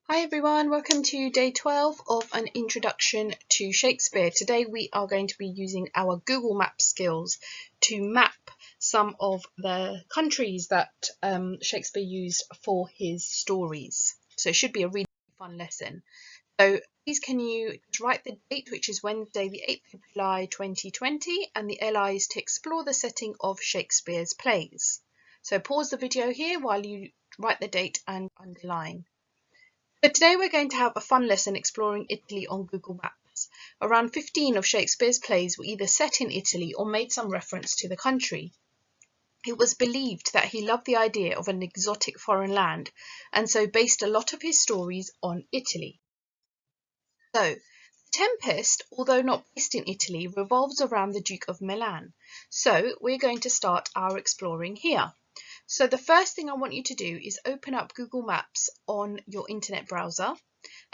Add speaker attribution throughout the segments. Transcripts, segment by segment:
Speaker 1: Hi everyone, welcome to day 12 of an introduction to Shakespeare. Today we are going to be using our Google Map skills to map some of the countries that Shakespeare used for his stories. So it should be a really fun lesson. So please can you write the date, which is Wednesday the 8th of July 2020, and the LI is to explore the setting of Shakespeare's plays. So pause the video here while you write the date and underline. So today we're going to have a fun lesson exploring Italy on Google Maps. Around 15 of Shakespeare's plays were either set in Italy or made some reference to the country. It was believed that he loved the idea of an exotic foreign land and so based a lot of his stories on Italy. So, The Tempest, although not based in Italy, revolves around the Duke of Milan. So we're going to start our exploring here. So the first thing I want you to do is open up Google Maps on your internet browser,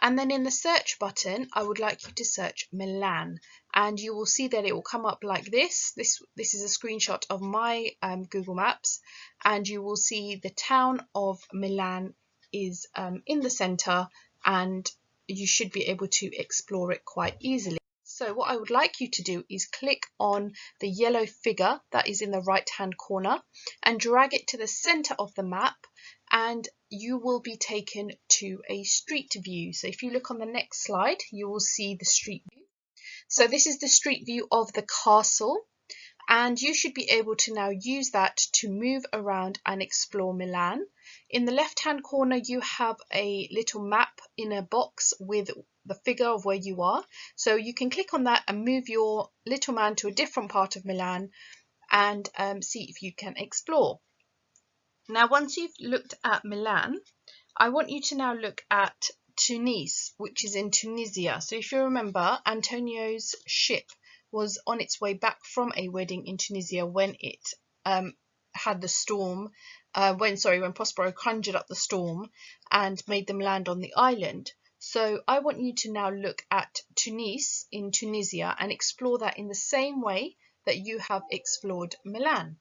Speaker 1: and then in the search button I would like you to search Milan, and you will see that it will come up like this. This is a screenshot of my Google Maps, and you will see the town of Milan is in the center, and you should be able to explore it quite easily. So what I would like you to do is click on the yellow figure that is in the right hand corner and drag it to the center of the map, and you will be taken to a street view. So if you look on the next slide, you will see the street view. So this is the street view of the castle, and you should be able to now use that to move around and explore Milan. In the left hand corner you have a little map in a box with the figure of where you are, so you can click on that and move your little man to a different part of Milan and see if you can explore. Now once you've looked at Milan, I want you to now look at Tunis, which is in Tunisia. So if you remember, Antonio's ship was on its way back from a wedding in Tunisia when it had the storm, when Prospero conjured up the storm and made them land on the island. So I want you to now look at Tunis in Tunisia and explore that in the same way that you have explored Milan.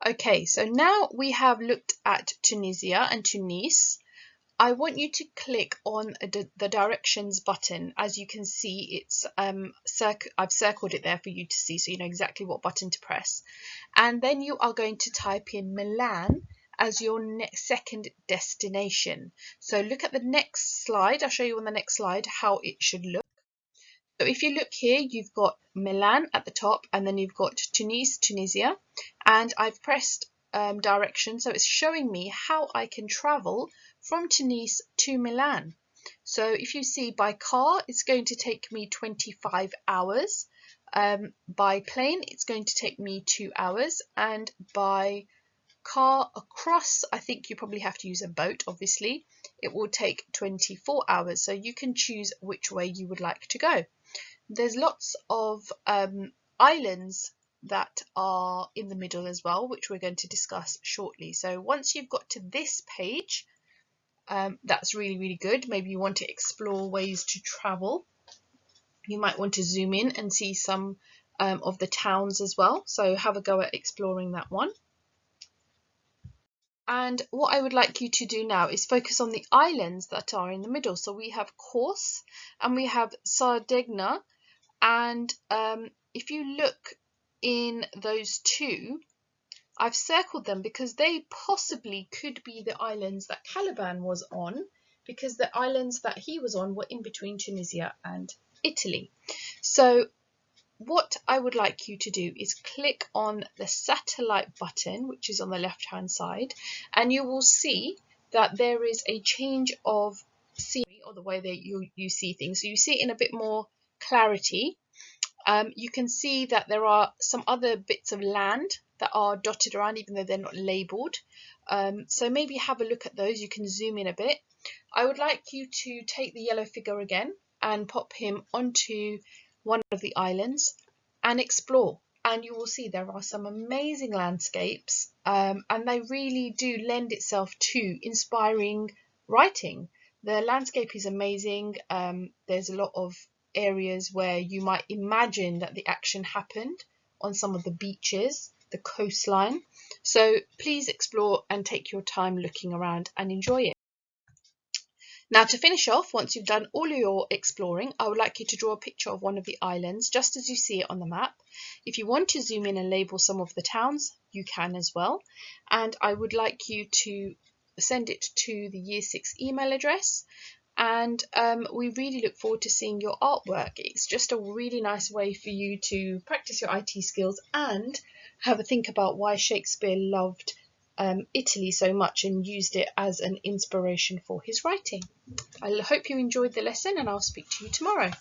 Speaker 1: Okay, so now we have looked at Tunisia and Tunis. I want you to click on the directions button. As you can see, it's I've circled it there for you to see, so you know exactly what button to press. And then you are going to type in Milan as your second destination. So look at the next slide. I'll show you on the next slide how it should look. So if you look here, you've got Milan at the top, and then you've got Tunis, Tunisia, and I've pressed direction, so it's showing me how I can travel from Tunis to Milan. So if you see, by car it's going to take me 25 hours, by plane it's going to take me 2 hours, and by car across, I think you probably have to use a boat, obviously, it will take 24 hours. So you can choose which way you would like to go. There's lots of islands that are in the middle as well, which we're going to discuss shortly. So once you've got to this page, that's really good. Maybe you want to explore ways to travel. You might want to zoom in and see some of the towns as well. So have a go at exploring that one. And what I would like you to do now is focus on the islands that are in the middle. So we have Corse and we have Sardinia. And if you look in those two, I've circled them because they possibly could be the islands that Caliban was on, because the islands that he was on were in between Tunisia and Italy. So what I would like you to do is click on the satellite button, which is on the left hand side, and you will see that there is a change of scenery, or the way that you see things. So you see it in a bit more clarity. You can see that there are some other bits of land that are dotted around, even though they're not labelled. So maybe have a look at those. You can zoom in a bit. I would like you to take the yellow figure again and pop him onto one of the islands and explore. And you will see there are some amazing landscapes, and they really do lend itself to inspiring writing. The landscape is amazing. There's a lot of areas where you might imagine that the action happened on some of the beaches, the coastline. So please explore and take your time looking around and enjoy it. Now, to finish off, once you've done all your exploring, I would like you to draw a picture of one of the islands, just as you see it on the map. If you want to zoom in and label some of the towns, you can as well. And I would like you to send it to the Year 6 email address. And we really look forward to seeing your artwork. It's just a really nice way for you to practice your IT skills and have a think about why Shakespeare loved Italy so much and used it as an inspiration for his writing. I hope you enjoyed the lesson, and I'll speak to you tomorrow.